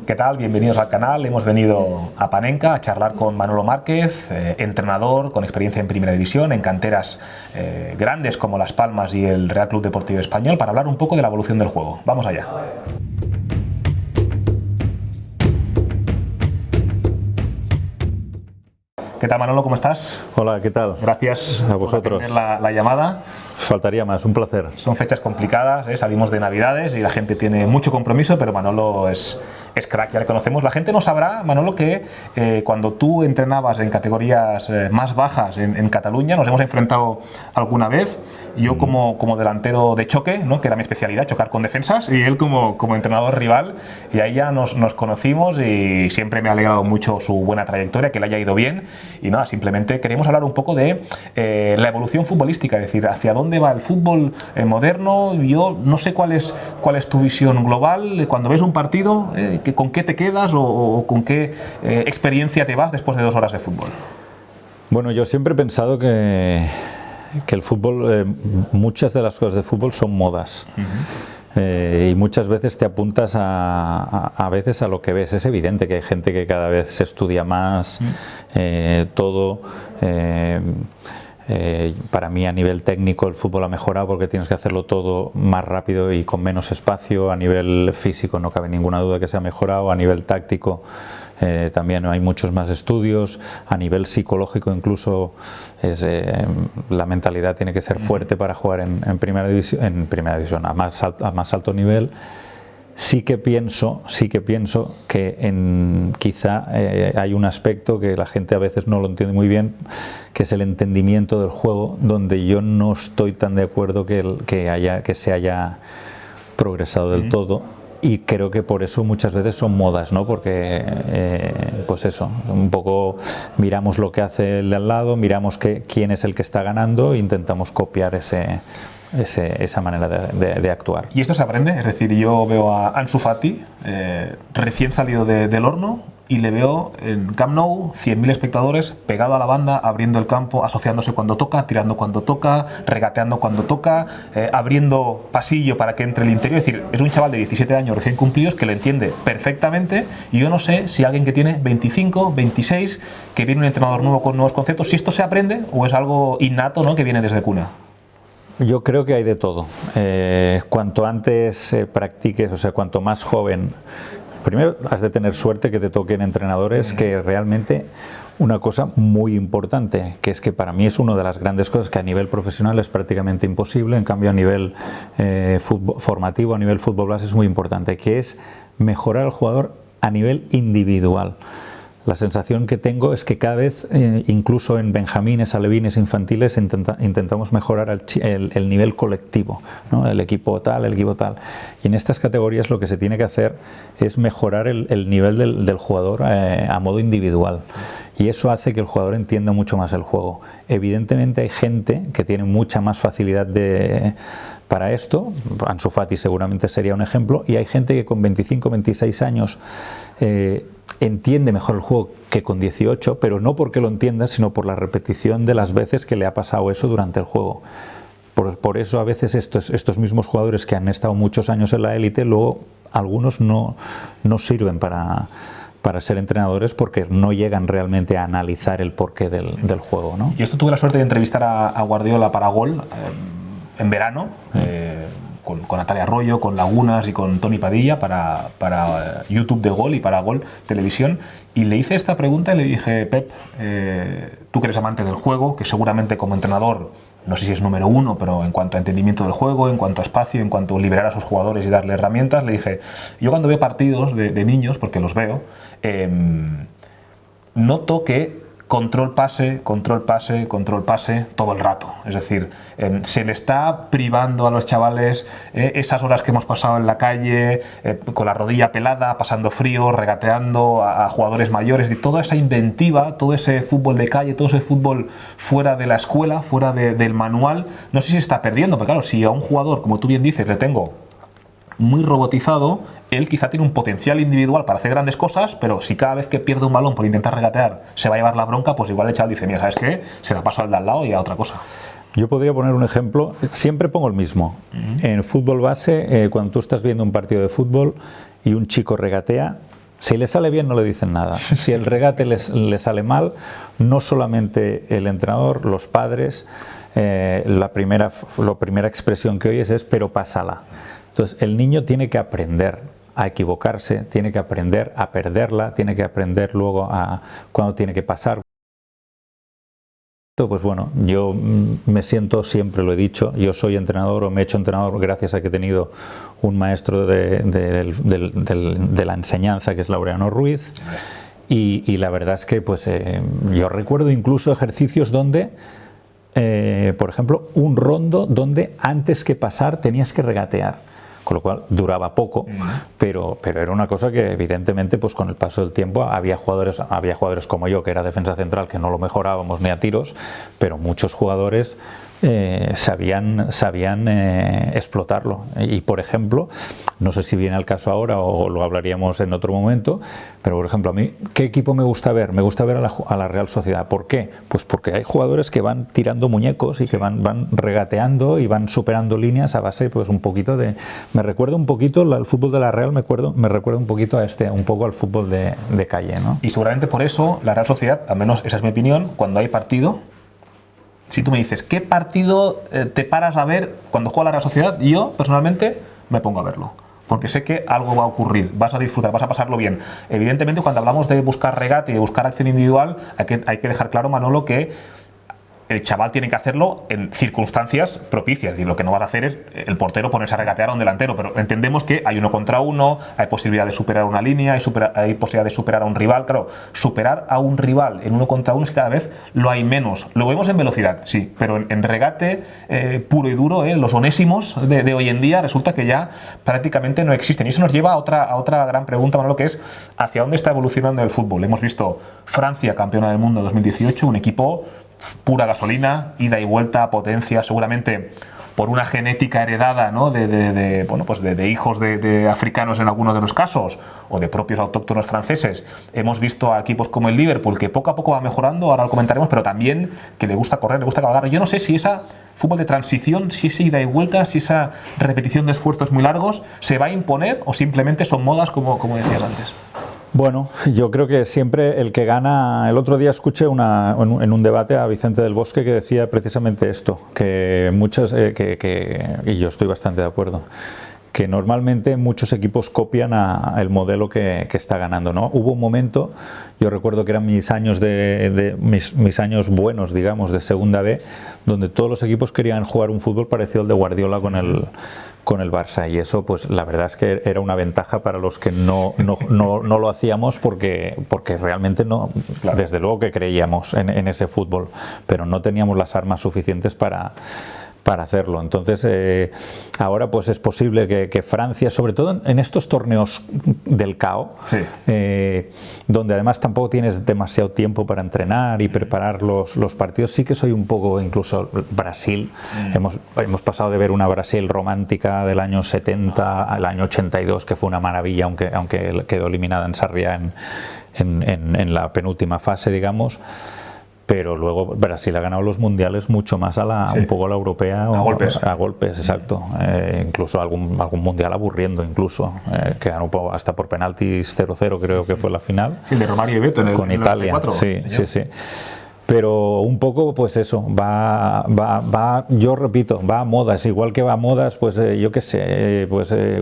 ¿Qué tal? Bienvenidos al canal. Hemos venido a Panenka a charlar con Manolo Márquez, entrenador con experiencia en Primera División, en canteras grandes como Las Palmas y el Real Club Deportivo Español, para hablar un poco de la evolución del juego. Vamos allá. ¿Qué tal, Manolo? ¿Cómo estás? Hola, ¿qué tal? Gracias a vosotros por atender la llamada. Faltaría más, un placer. Son fechas complicadas, salimos de Navidades y la gente tiene mucho compromiso, pero Manolo es crack, ya le conocemos. La gente no sabrá, Manolo, que cuando tú entrenabas en categorías más bajas en Cataluña, nos hemos enfrentado alguna vez, yo como delantero de choque, ¿no?, que era mi especialidad, chocar con defensas, y él como entrenador rival, y ahí ya nos conocimos y siempre me ha alegrado mucho su buena trayectoria, que le haya ido bien, y nada, simplemente queremos hablar un poco de la evolución futbolística, es decir, hacia dónde va el fútbol moderno. Yo no sé cuál es tu visión global, cuando ves un partido, ¿con qué te quedas o con qué experiencia te vas después de 2 horas de fútbol? Bueno, yo siempre he pensado que el fútbol, muchas de las cosas de fútbol son modas. Y muchas veces te apuntas a veces a lo que ves. Es evidente que hay gente que cada vez se estudia más, todo. Para mí, a nivel técnico, el fútbol ha mejorado porque tienes que hacerlo todo más rápido y con menos espacio. A nivel físico no cabe ninguna duda que se ha mejorado. A nivel táctico también hay muchos más estudios. A nivel psicológico incluso la mentalidad tiene que ser fuerte para jugar en primera división a más alto nivel. Sí que pienso que quizá hay un aspecto que la gente a veces no lo entiende muy bien, que es el entendimiento del juego, donde yo no estoy tan de acuerdo que se haya progresado del todo. Y creo que por eso muchas veces son modas, ¿no? Porque, pues eso, un poco miramos lo que hace el de al lado, miramos quién es el que está ganando e intentamos copiar esa manera de actuar. ¿Y esto se aprende? Es decir, yo veo a Ansu Fati, recién salido del horno, y le veo en Camp Nou, 100.000 espectadores, pegado a la banda, abriendo el campo, asociándose cuando toca, tirando cuando toca, regateando cuando toca, abriendo pasillo para que entre el interior. Es decir, es un chaval de 17 años recién cumplidos que lo entiende perfectamente, y yo no sé si alguien que tiene 25, 26, que viene un entrenador nuevo con nuevos conceptos, si esto se aprende o es algo innato, ¿no?, que viene desde cuna. Yo creo que hay de todo. Cuanto antes practiques, o sea, cuanto más joven, primero has de tener suerte que te toquen entrenadores que realmente, una cosa muy importante, que es que para mí es una de las grandes cosas que a nivel profesional es prácticamente imposible, en cambio a nivel formativo, a nivel fútbol base es muy importante, que es mejorar al jugador a nivel individual. La sensación que tengo es que cada vez, incluso en benjamines, alevines, infantiles, intentamos mejorar el nivel colectivo, ¿no? El equipo tal. Y en estas categorías lo que se tiene que hacer es mejorar el nivel del jugador a modo individual. Y eso hace que el jugador entienda mucho más el juego. Evidentemente hay gente que tiene mucha más facilidad para esto. Ansu Fati seguramente sería un ejemplo. Y hay gente que con 25, 26 años entiende mejor el juego que con 18, pero no porque lo entienda, sino por la repetición de las veces que le ha pasado eso durante el juego. Por eso a veces estos mismos jugadores que han estado muchos años en la élite, luego algunos no sirven para ser entrenadores porque no llegan realmente a analizar el porqué del juego, ¿no? Yo tuve la suerte de entrevistar a Guardiola para Gol en verano, con Natalia Arroyo, con Lagunas y con Tony Padilla para YouTube de Gol y para Gol Televisión, y le hice esta pregunta y le dije: Pep, tú que eres amante del juego, que seguramente como entrenador, no sé si es número 1, pero en cuanto a entendimiento del juego, en cuanto a espacio, en cuanto a liberar a sus jugadores y darle herramientas, le dije: yo cuando veo partidos de niños, porque los veo, noto que control pase todo el rato. Es decir, se le está privando a los chavales esas horas que hemos pasado en la calle, con la rodilla pelada, pasando frío, regateando a jugadores mayores, y toda esa inventiva, todo ese fútbol de calle, todo ese fútbol fuera de la escuela, fuera del manual, no sé si se está perdiendo, pero claro, si a un jugador, como tú bien dices, le tengo muy robotizado, él quizá tiene un potencial individual para hacer grandes cosas, pero si cada vez que pierde un balón por intentar regatear se va a llevar la bronca, pues igual el chaval dice: mira, ¿sabes qué? Se la paso al de al lado y a otra cosa. Yo podría poner un ejemplo, siempre pongo el mismo. En fútbol base, cuando tú estás viendo un partido de fútbol y un chico regatea, Si le sale bien no le dicen nada. Si el regate le sale mal, no solamente el entrenador, los padres, la primera expresión que oyes es pero pásala. Entonces el niño tiene que aprender a equivocarse, tiene que aprender a perderla, tiene que aprender luego a cuándo tiene que pasar. Pues bueno, yo me siento, siempre lo he dicho, yo soy entrenador o me he hecho entrenador gracias a que he tenido un maestro de la enseñanza que es Laureano Ruiz, y la verdad es que pues yo recuerdo incluso ejercicios donde, por ejemplo, un rondo donde antes que pasar tenías que regatear, con lo cual duraba poco, pero era una cosa que evidentemente pues con el paso del tiempo había jugadores como yo, que era defensa central, que no lo mejorábamos ni a tiros, pero muchos jugadores sabían explotarlo. Y por ejemplo, no sé si viene al caso ahora o lo hablaríamos en otro momento, pero por ejemplo a mí, ¿qué equipo me gusta ver? Me gusta ver a la Real Sociedad. ¿Por qué? Pues porque hay jugadores que van tirando muñecos y que van regateando y van superando líneas a base pues un poquito de... Me recuerda un poquito, el fútbol de la Real me recuerda un poquito a un poco al fútbol de calle, ¿no? Y seguramente por eso la Real Sociedad, al menos esa es mi opinión, cuando hay partido, si tú me dices, ¿qué partido te paras a ver cuando juega la Real Sociedad? Yo, personalmente, me pongo a verlo. Porque sé que algo va a ocurrir, vas a disfrutar, vas a pasarlo bien. Evidentemente, cuando hablamos de buscar regate y de buscar acción individual, hay que dejar claro, Manolo, que el chaval tiene que hacerlo en circunstancias propicias, y lo que no va a hacer es el portero ponerse a regatear a un delantero, pero entendemos que hay 1 contra 1, hay posibilidad de superar una línea, hay posibilidad de superar a un rival. Claro, superar a un rival en 1 contra 1 es que cada vez lo hay menos. Lo vemos en velocidad, sí, pero en regate puro y duro, los onésimos de hoy en día resulta que ya prácticamente no existen. Y eso nos lleva a otra gran pregunta, Manolo, que es ¿hacia dónde está evolucionando el fútbol? Hemos visto Francia, campeona del mundo 2018, un equipo pura gasolina, ida y vuelta, potencia, seguramente por una genética heredada, ¿no? de hijos de africanos en algunos de los casos, o de propios autóctonos franceses. Hemos visto a equipos como el Liverpool, que poco a poco va mejorando, ahora lo comentaremos, pero también que le gusta correr, le gusta cabalgar. Yo no sé si esa fútbol de transición, si esa ida y vuelta, si esa repetición de esfuerzos muy largos se va a imponer, o simplemente son modas, como decías antes. Bueno, yo creo que siempre el que gana... El otro día escuché en un debate a Vicente del Bosque que decía precisamente esto, que muchos, y yo estoy bastante de acuerdo, que normalmente muchos equipos copian el modelo que está ganando, ¿no? Hubo un momento, yo recuerdo que eran mis años mis años buenos, digamos, de segunda B, donde todos los equipos querían jugar un fútbol parecido al de Guardiola con el Barça, y eso pues la verdad es que era una ventaja para los que no lo hacíamos porque realmente no, claro, desde luego que creíamos en ese fútbol, pero no teníamos las armas suficientes para hacerlo. Entonces ahora pues es posible que Francia, sobre todo en estos torneos del CAO, sí, donde además tampoco tienes demasiado tiempo para entrenar y preparar los partidos, sí que soy un poco, incluso Brasil, hemos pasado de ver una Brasil romántica del año 70 al año 82, que fue una maravilla, aunque quedó eliminada en Sarriá en la penúltima fase, digamos. Pero luego Brasil ha ganado los mundiales mucho más un poco a la europea. A golpes, exacto. Incluso algún mundial aburriendo, incluso. Que ganó hasta por penaltis 0-0, creo que fue la final. Sí, de Romario y Beto con Italia. 94, sí. Pero un poco, pues eso, yo repito, va a modas, igual que va a modas, pues yo qué sé,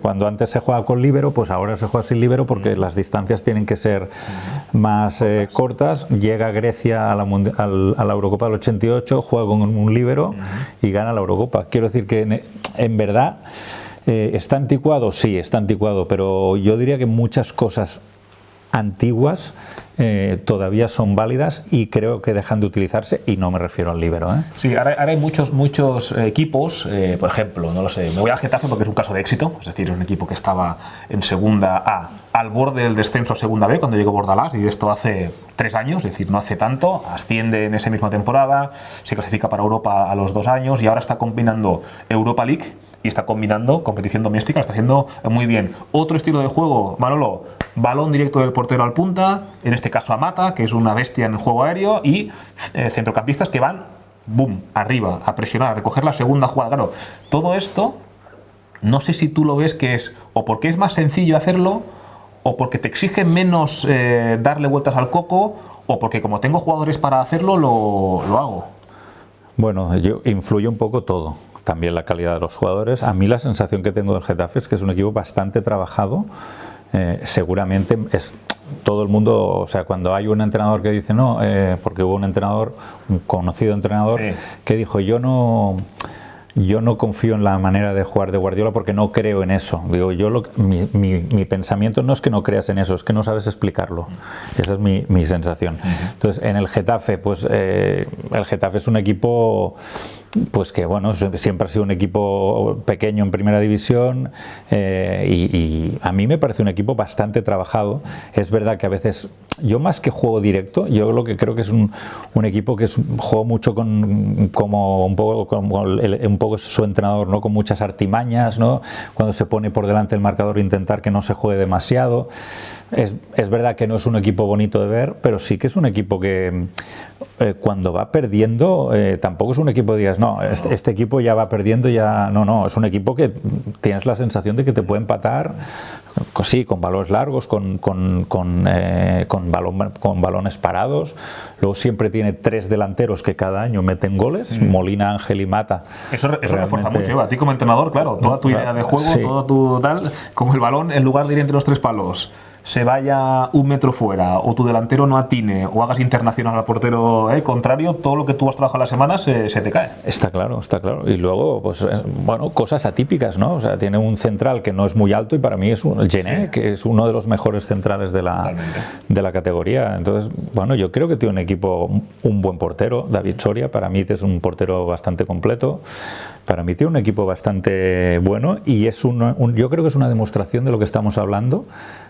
cuando antes se juega con líbero, pues ahora se juega sin líbero porque las distancias tienen que ser más cortas. Llega Grecia a la Eurocopa del 88, juega con un líbero y gana la Eurocopa. Quiero decir que en verdad, ¿está anticuado? Sí, está anticuado, pero yo diría que muchas cosas antiguas todavía son válidas y creo que dejan de utilizarse, y no me refiero al líbero. Sí, ahora hay muchos equipos, por ejemplo, no lo sé, me voy al Getafe porque es un caso de éxito, es decir, un equipo que estaba en segunda A, al borde del descenso a segunda B cuando llegó Bordalás, y esto hace 3 años, es decir, no hace tanto, asciende en esa misma temporada, se clasifica para Europa a los 2 años y ahora está combinando Europa League y está combinando competición doméstica, lo está haciendo muy bien. Otro estilo de juego, Manolo, balón directo del portero al punta, en este caso a Mata, que es una bestia en el juego aéreo, y centrocampistas que van, boom, arriba, a presionar, a recoger la segunda jugada. Claro, todo esto, no sé si tú lo ves que es o porque es más sencillo hacerlo, o porque te exige menos darle vueltas al coco, o porque como tengo jugadores para hacerlo, lo hago? Bueno, influye un poco todo. También la calidad de los jugadores. A mí la sensación que tengo del Getafe es que es un equipo bastante trabajado. Seguramente es todo el mundo, o sea, cuando hay un entrenador que dice no, porque hubo un entrenador, un conocido entrenador, sí, que dijo yo no confío en la manera de jugar de Guardiola porque no creo en eso. Digo, mi pensamiento no es que no creas en eso, es que no sabes explicarlo. Esa es mi sensación. Entonces, en el Getafe, pues el Getafe es un equipo pues que bueno, siempre ha sido un equipo pequeño en primera división, y a mí me parece un equipo bastante trabajado. Es verdad que a veces, yo más que juego directo, yo lo que creo que es un equipo que juego mucho como un poco su entrenador, ¿no? Con muchas artimañas, ¿no? Cuando se pone por delante el marcador, intentar que no se juegue demasiado. Es verdad que no es un equipo bonito de ver, pero sí que es un equipo que cuando va perdiendo, tampoco es un equipo que digas, no, este equipo ya va perdiendo, ya no, es un equipo que tienes la sensación de que te puede empatar, sí, con balones largos, con balones parados. Luego siempre tiene 3 delanteros que cada año meten goles, Molina, Ángel y Mata. Eso refuerza mucho, Eva. A ti como entrenador, claro, toda tu idea de juego, sí, todo tu tal, como el balón, en lugar de ir entre los 3 palos, se vaya 1 metro fuera, o tu delantero no atine, o hagas internacional al portero contrario, todo lo que tú has trabajado las semanas se te cae. Está claro. Y luego, pues bueno, cosas atípicas, ¿no? O sea, tiene un central que no es muy alto y para mí es el Gené, sí, que es uno de los mejores centrales de la categoría. Entonces, bueno, yo creo que tiene un equipo, un buen portero, David Soria, para mí es un portero bastante completo. Para mí tiene un equipo bastante bueno y yo creo que es una demostración de lo que estamos hablando,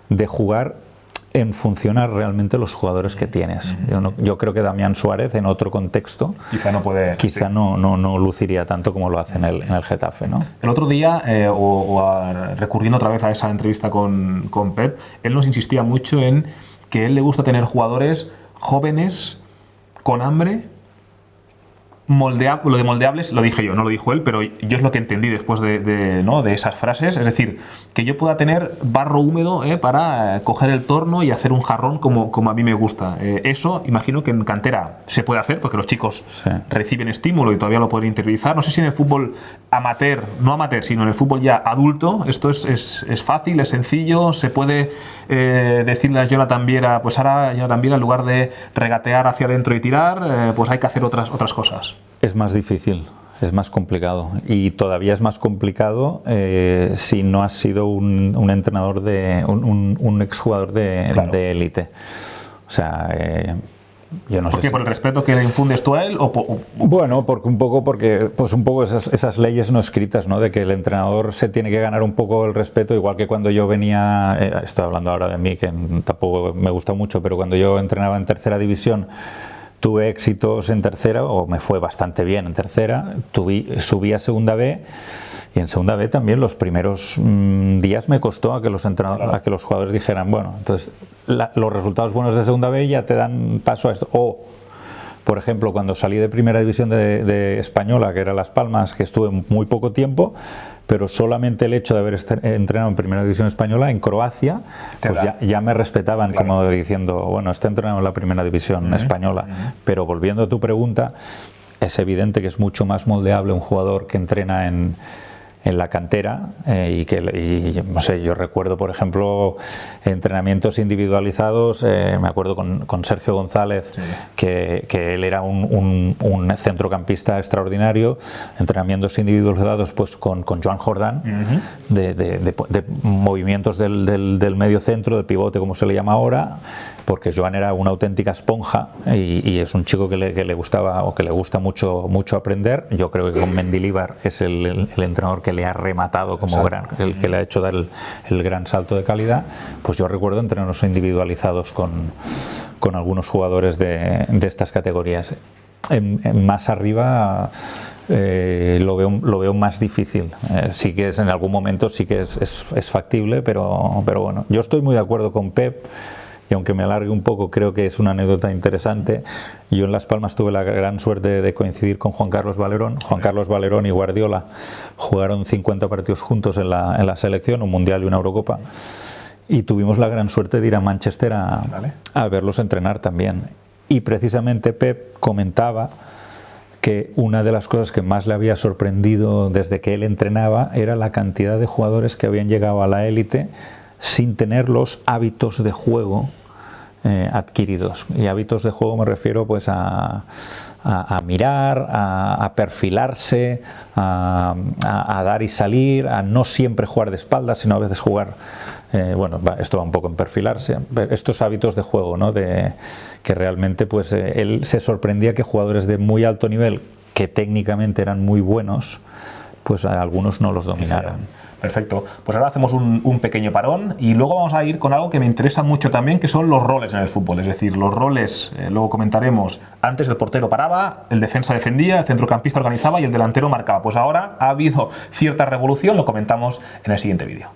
de jugar en funcionar realmente los jugadores que tienes. Yo creo que Damián Suárez en otro contexto quizá no luciría tanto como lo hace en el Getafe, ¿no? El otro día, recurriendo otra vez a esa entrevista con Pep, él nos insistía mucho en que a él le gusta tener jugadores jóvenes, con hambre, lo de moldeables lo dije yo, no lo dijo él, pero yo es lo que entendí después de esas frases. Es decir, que yo pueda tener barro húmedo para coger el torno y hacer un jarrón como a mí me gusta. Eso imagino que en cantera se puede hacer porque los chicos reciben estímulo y todavía lo pueden interiorizar. No sé si en el fútbol amateur, no amateur, sino en el fútbol ya adulto, esto es fácil, es sencillo, se puede decirle a Jonathan Viera, pues ahora Jonathan Viera, en lugar de regatear hacia adentro y tirar, pues hay que hacer otras cosas. Es más difícil, es más complicado y todavía es más complicado si no has sido un entrenador un exjugador de élite. O sea, yo no sé. ¿Por qué? ¿Por el respeto que le infundes tú a él? Bueno, porque esas leyes no escritas, ¿no? De que el entrenador se tiene que ganar un poco el respeto, igual que cuando yo venía, estoy hablando ahora de mí, que tampoco me gusta mucho, pero cuando yo entrenaba en tercera división, tuve éxitos en tercera, o me fue bastante bien en tercera, subí a segunda B, y en segunda B también los primeros días me costó a que los jugadores dijeran, bueno, entonces los resultados buenos de segunda B ya te dan paso a esto. O, por ejemplo, cuando salí de primera división de Española, que era Las Palmas, que estuve muy poco tiempo, pero solamente el hecho de haber entrenado en primera división española, en Croacia, pues ya me respetaban, como diciendo, bueno, está entrenado en la primera división española. Pero volviendo a tu pregunta, es evidente que es mucho más moldeable un jugador que entrena en la cantera y no sé, yo recuerdo, por ejemplo, entrenamientos individualizados, me acuerdo con Sergio González, que él era un centrocampista extraordinario, entrenamientos individualizados pues con Joan Jordán, de movimientos del medio centro, de pivote como se le llama ahora, porque Joan era una auténtica esponja y es un chico que le gustaba o que le gusta mucho aprender. Yo creo que con Mendilibar es el entrenador que le ha rematado como el que le ha hecho dar el gran salto de calidad. Pues yo recuerdo entrenos individualizados con algunos jugadores de estas categorías. Más arriba lo veo más difícil. Sí que en algún momento sí que es factible, pero bueno, yo estoy muy de acuerdo con Pep. Y aunque me alargue un poco, creo que es una anécdota interesante. Yo en Las Palmas tuve la gran suerte de coincidir con Juan Carlos Valerón. Juan Carlos Valerón y Guardiola jugaron 50 partidos juntos en la selección, un Mundial y una Eurocopa. y tuvimos la gran suerte de ir a Manchester Vale. a verlos entrenar también. Y precisamente Pep comentaba que una de las cosas que más le había sorprendido desde que él entrenaba era la cantidad de jugadores que habían llegado a la élite sin tener los hábitos de juego adquiridos. Y hábitos de juego me refiero pues a mirar, a perfilarse, a dar y salir, a no siempre jugar de espaldas, sino a veces jugar, esto va un poco en perfilarse, estos hábitos de juego, ¿no? Que realmente pues él se sorprendía que jugadores de muy alto nivel, que técnicamente eran muy buenos, pues algunos no los dominaran. Perfecto, pues ahora hacemos un pequeño parón y luego vamos a ir con algo que me interesa mucho también, que son los roles en el fútbol. Es decir, los roles, luego comentaremos, antes el portero paraba, el defensa defendía, el centrocampista organizaba y el delantero marcaba. Pues ahora ha habido cierta revolución, lo comentamos en el siguiente vídeo.